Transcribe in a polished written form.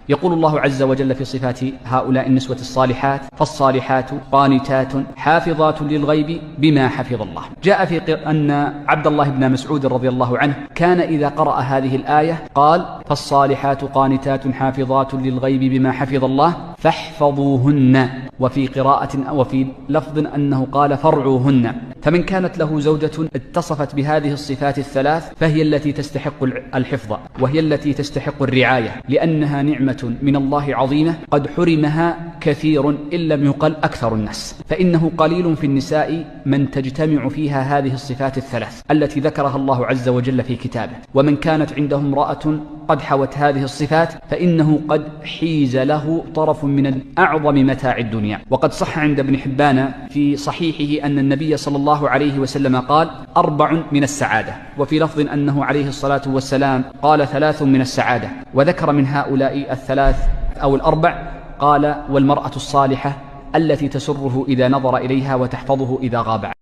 يقول الله عز وجل في صفات هؤلاء النسوة الصالحات: فالصالحات قانتات حافظات للغيب بما حفظ الله. جاء في أن عبد الله بن مسعود رضي الله عنه كان إذا قرأ هذه الآية قال: فالصالحات قانتات حافظات للغيب بما حفظ الله فاحفظوهن. وفي قراءة وفي لفظ أنه قال: فارعوهن. فمن كانت له زوجة اتصفت بهذه الصفات الثلاث فهي التي تستحق الحفظ، وهي التي تستحق الرعاية، لأنها نعمة من الله عظيمة قد حرمها كثير إن لم يقل أكثر الناس. فإنه قليل في النساء من تجتمع فيها هذه الصفات الثلاث التي ذكرها الله عز وجل في كتابه. ومن كانت عنده امرأة قد حوت هذه الصفات فإنه قد حيز له طرف من أعظم متاع الدنيا. وقد صح عند ابن حبان في صحيحه أن النبي صلى الله عليه وسلم قال: 4 من السعادة. وفي لفظ أنه عليه الصلاة والسلام قال: 3 من السعادة. وذكر من هؤلاء الثلاث أو ال4 قال: والمرأة الصالحة التي تسره إذا نظر إليها وتحفظه إذا غاب.